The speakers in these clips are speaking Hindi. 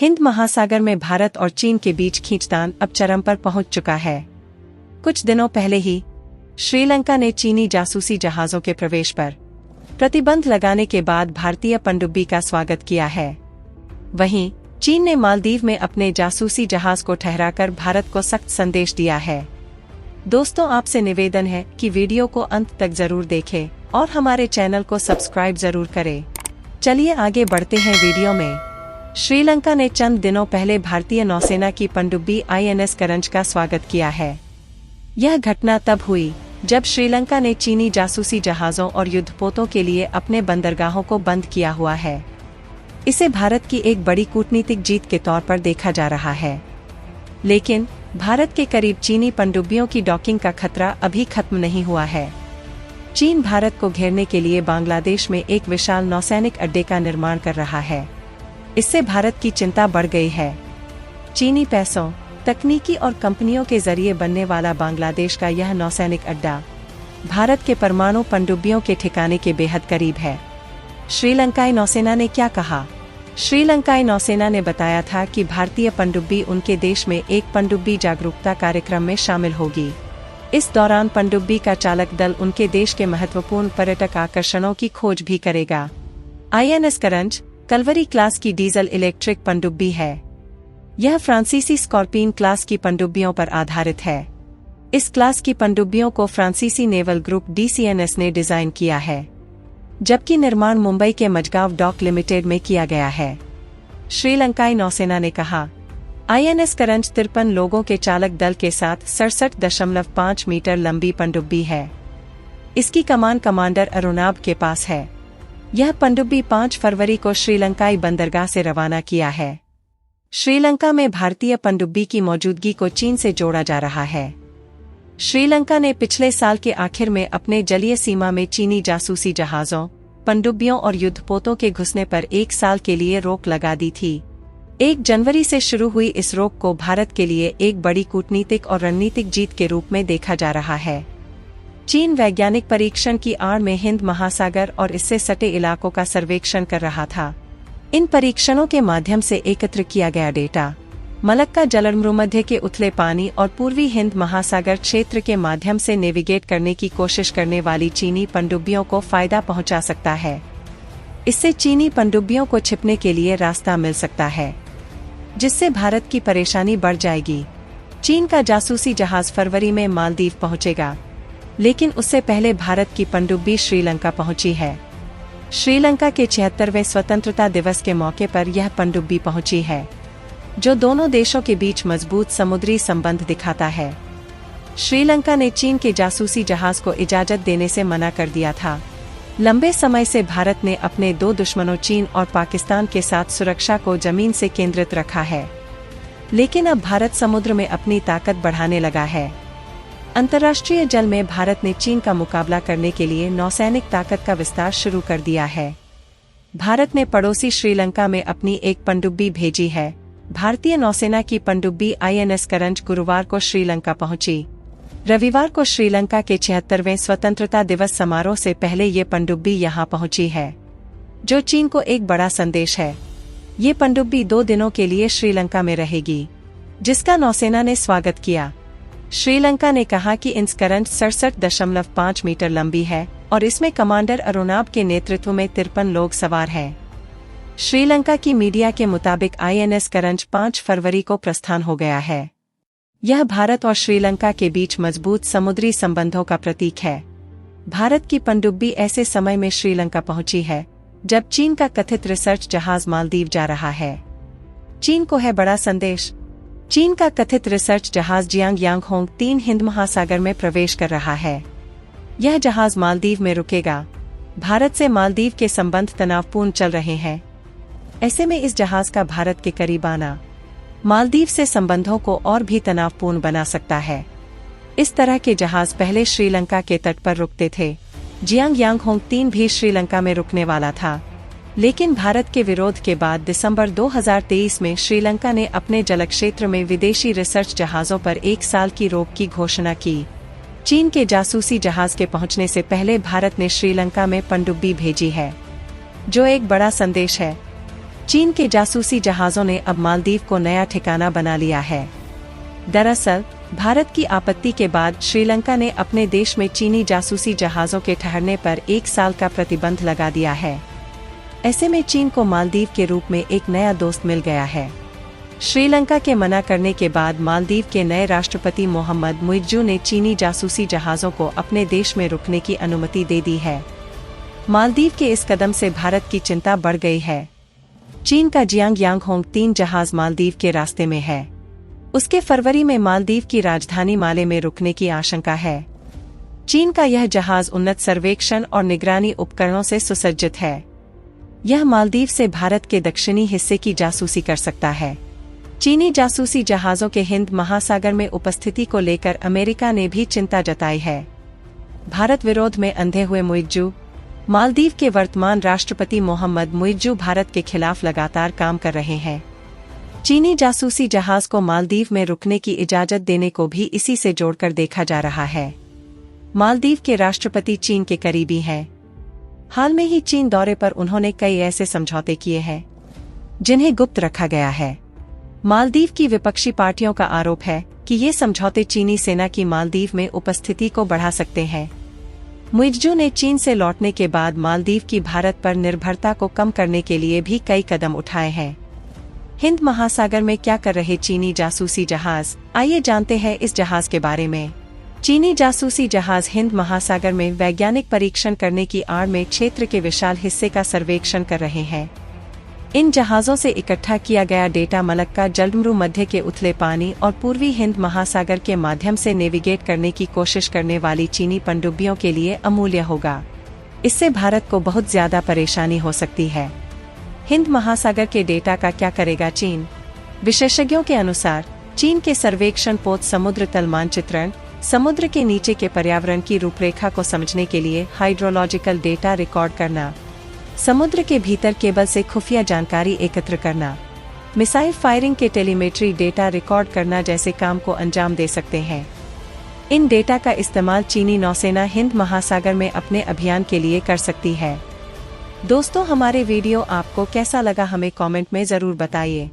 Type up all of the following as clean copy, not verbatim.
हिंद महासागर में भारत और चीन के बीच खींचतान अब चरम पर पहुंच चुका है। कुछ दिनों पहले ही श्रीलंका ने चीनी जासूसी जहाजों के प्रवेश पर प्रतिबंध लगाने के बाद भारतीय पनडुब्बी का स्वागत किया है। वहीं चीन ने मालदीव में अपने जासूसी जहाज को ठहराकर भारत को सख्त संदेश दिया है। दोस्तों, आपसे निवेदन है कि वीडियो को अंत तक जरूर देखें और हमारे चैनल को सब्सक्राइब जरूर करें। चलिए आगे बढ़ते हैं वीडियो में। श्रीलंका ने चंद दिनों पहले भारतीय नौसेना की पनडुब्बी INS करंज का स्वागत किया है। यह घटना तब हुई जब श्रीलंका ने चीनी जासूसी जहाजों और युद्धपोतों के लिए अपने बंदरगाहों को बंद किया हुआ है। इसे भारत की एक बड़ी कूटनीतिक जीत के तौर पर देखा जा रहा है। लेकिन भारत के करीब चीनी पनडुब्बियों की डॉकिंग का खतरा अभी खत्म नहीं हुआ है। चीन भारत को घेरने के लिए बांग्लादेश में एक विशाल नौसैनिक अड्डे का निर्माण कर रहा है। इससे भारत की चिंता बढ़ गई है। चीनी पैसों, तकनीकी और कंपनियों के जरिए बनने वाला बांग्लादेश का यह नौसैनिक अड्डा भारत के परमाणु पनडुब्बियों के ठिकाने के बेहद करीब है। श्रीलंकाई नौसेना ने क्या कहा? श्रीलंकाई नौसेना ने बताया था कि भारतीय पनडुब्बी उनके देश में एक पनडुब्बी जागरूकता कार्यक्रम में शामिल होगी। इस दौरान पनडुब्बी का चालक दल उनके देश के महत्वपूर्ण पर्यटक आकर्षणों की खोज भी करेगा। INS करंज कलवरी क्लास की डीजल इलेक्ट्रिक पनडुब्बी है। यह फ्रांसीसी स्कॉर्पियन क्लास की पनडुब्बियों पर आधारित है। इस क्लास की पनडुब्बियों को फ्रांसीसी नेवल ग्रुप DCNS ने डिजाइन किया है, जबकि निर्माण मुंबई के मजगांव डॉक लिमिटेड में किया गया है। श्रीलंकाई नौसेना ने कहा, INS करंज 53 लोगों के चालक दल के साथ 67.5 मीटर लंबी पनडुब्बी है। इसकी कमान कमांडर अरुणाब के पास है। यह पनडुब्बी 5 फरवरी को श्रीलंकाई बंदरगाह से रवाना किया है। श्रीलंका में भारतीय पनडुब्बी की मौजूदगी को चीन से जोड़ा जा रहा है। श्रीलंका ने पिछले साल के आखिर में अपने जलीय सीमा में चीनी जासूसी जहाजों, पनडुब्बियों और युद्धपोतों के घुसने पर 1 साल के लिए रोक लगा दी थी। 1 जनवरी से शुरू हुई इस रोक को भारत के लिए एक बड़ी कूटनीतिक और रणनीतिक जीत के रूप में देखा जा रहा है। चीन वैज्ञानिक परीक्षण की आड़ में हिंद महासागर और इससे सटे इलाकों का सर्वेक्षण कर रहा था। इन परीक्षणों के माध्यम से एकत्र किया गया डेटा मलक्का जलमरूमध्य के उथले पानी और पूर्वी हिंद महासागर क्षेत्र के माध्यम से नेविगेट करने की कोशिश करने वाली चीनी पनडुब्बियों को फायदा पहुंचा सकता है। इससे चीनी पनडुब्बियों को छिपने के लिए रास्ता मिल सकता है, जिससे भारत की परेशानी बढ़ जाएगी। चीन का जासूसी जहाज फरवरी में मालदीव पहुंचेगा, लेकिन उससे पहले भारत की पनडुब्बी श्रीलंका पहुंची है। श्रीलंका के 76वें स्वतंत्रता दिवस के मौके पर यह पनडुब्बी पहुंची है, जो दोनों देशों के बीच मजबूत समुद्री संबंध दिखाता है। श्रीलंका ने चीन के जासूसी जहाज को इजाजत देने से मना कर दिया था। लंबे समय से भारत ने अपने 2 दुश्मनों चीन और पाकिस्तान के साथ सुरक्षा को जमीन से केंद्रित रखा है, लेकिन अब भारत समुद्र में अपनी ताकत बढ़ाने लगा है। अंतर्राष्ट्रीय जल में भारत ने चीन का मुकाबला करने के लिए नौसैनिक ताकत का विस्तार शुरू कर दिया है। भारत ने पड़ोसी श्रीलंका में अपनी एक पनडुब्बी भेजी है। भारतीय नौसेना की पनडुब्बी INS करंज गुरुवार को श्रीलंका पहुंची। रविवार को श्रीलंका के 76वें स्वतंत्रता दिवस समारोह से पहले ये पनडुब्बी यहां पहुंची है, जो चीन को एक बड़ा संदेश है। ये पनडुब्बी 2 दिनों के लिए श्रीलंका में रहेगी, जिसका नौसेना ने स्वागत किया। श्रीलंका ने कहा कि INS करंज 67.5 मीटर लंबी है और इसमें कमांडर अरुणाब के नेतृत्व में 53 लोग सवार हैं। श्रीलंका की मीडिया के मुताबिक INS करंज 5 फरवरी को प्रस्थान हो गया है। यह भारत और श्रीलंका के बीच मजबूत समुद्री संबंधों का प्रतीक है। भारत की पनडुब्बी ऐसे समय में श्रीलंका पहुंची है जब चीन का कथित रिसर्च जहाज मालदीव जा रहा है। चीन को है बड़ा संदेश। चीन का कथित रिसर्च जहाज जियांग यांगहोंग 3 हिंद महासागर में प्रवेश कर रहा है। यह जहाज मालदीव में रुकेगा। भारत से मालदीव के संबंध तनावपूर्ण चल रहे हैं। ऐसे में इस जहाज का भारत के करीब आना मालदीव से संबंधों को और भी तनावपूर्ण बना सकता है। इस तरह के जहाज पहले श्रीलंका के तट पर रुकते थे। जियांग यांगहोंग 3 भी श्रीलंका में रुकने वाला था, लेकिन भारत के विरोध के बाद दिसंबर 2023 में श्रीलंका ने अपने जलक्षेत्र में विदेशी रिसर्च जहाजों पर 1 साल की रोक की घोषणा की। चीन के जासूसी जहाज के पहुंचने से पहले भारत ने श्रीलंका में पनडुब्बी भेजी है, जो एक बड़ा संदेश है। चीन के जासूसी जहाजों ने अब मालदीव को नया ठिकाना बना लिया है। दरअसल भारत की आपत्ति के बाद श्रीलंका ने अपने देश में चीनी जासूसी जहाजों के ठहरने पर 1 साल का प्रतिबंध लगा दिया है। ऐसे में चीन को मालदीव के रूप में एक नया दोस्त मिल गया है। श्रीलंका के मना करने के बाद मालदीव के नए राष्ट्रपति मोहम्मद मुइज्जू ने चीनी जासूसी जहाजों को अपने देश में रुकने की अनुमति दे दी है। मालदीव के इस कदम से भारत की चिंता बढ़ गई है। चीन का जियांग यांगहोंग 3 जहाज मालदीव के रास्ते में है। उसके फरवरी में मालदीव की राजधानी माले में रुकने की आशंका है। चीन का यह जहाज उन्नत सर्वेक्षण और निगरानी उपकरणों से सुसज्जित है। यह मालदीव से भारत के दक्षिणी हिस्से की जासूसी कर सकता है। चीनी जासूसी जहाजों के हिंद महासागर में उपस्थिति को लेकर अमेरिका ने भी चिंता जताई है। भारत विरोध में अंधे हुए मुइज्जू। मालदीव के वर्तमान राष्ट्रपति मोहम्मद मुइज्जू भारत के खिलाफ लगातार काम कर रहे हैं। चीनी जासूसी जहाज को मालदीव में रुकने की इजाजत देने को भी इसी से जोड़कर देखा जा रहा है। मालदीव के राष्ट्रपति चीन के करीबी हैं। हाल में ही चीन दौरे पर उन्होंने कई ऐसे समझौते किए हैं जिन्हें गुप्त रखा गया है। मालदीव की विपक्षी पार्टियों का आरोप है कि ये समझौते चीनी सेना की मालदीव में उपस्थिति को बढ़ा सकते हैं। मुइज्जू ने चीन से लौटने के बाद मालदीव की भारत पर निर्भरता को कम करने के लिए भी कई कदम उठाए हैं। हिंद महासागर में क्या कर रहे चीनी जासूसी जहाज, आइए जानते हैं इस जहाज के बारे में। चीनी जासूसी जहाज हिंद महासागर में वैज्ञानिक परीक्षण करने की आड़ में क्षेत्र के विशाल हिस्से का सर्वेक्षण कर रहे हैं। इन जहाजों से इकट्ठा किया गया डेटा मलक्का जलमरू मध्य के उथले पानी और पूर्वी हिंद महासागर के माध्यम से नेविगेट करने की कोशिश करने वाली चीनी पनडुब्बियों के लिए अमूल्य होगा। इससे भारत को बहुत ज्यादा परेशानी हो सकती है। हिंद महासागर के डेटा का क्या करेगा चीन? विशेषज्ञों के अनुसार चीन के सर्वेक्षण पोत समुद्र तल मानचित्रण, समुद्र के नीचे के पर्यावरण की रूपरेखा को समझने के लिए हाइड्रोलॉजिकल डेटा रिकॉर्ड करना, समुद्र के भीतर केबल से खुफिया जानकारी एकत्र करना, मिसाइल फायरिंग के टेलीमेट्री डेटा रिकॉर्ड करना जैसे काम को अंजाम दे सकते हैं। इन डेटा का इस्तेमाल चीनी नौसेना हिंद महासागर में अपने अभियान के लिए कर सकती है। दोस्तों, हमारे वीडियो आपको कैसा लगा हमें कमेंट में जरूर बताइए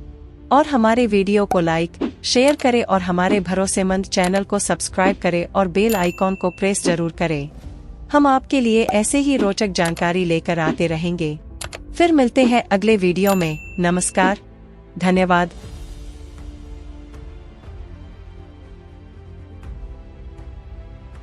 और हमारे वीडियो को लाइक, शेयर करें और हमारे भरोसेमंद चैनल को सब्सक्राइब करें और बेल आइकॉन को प्रेस जरूर करें। हम आपके लिए ऐसे ही रोचक जानकारी लेकर आते रहेंगे। फिर मिलते हैं अगले वीडियो में। नमस्कार, धन्यवाद।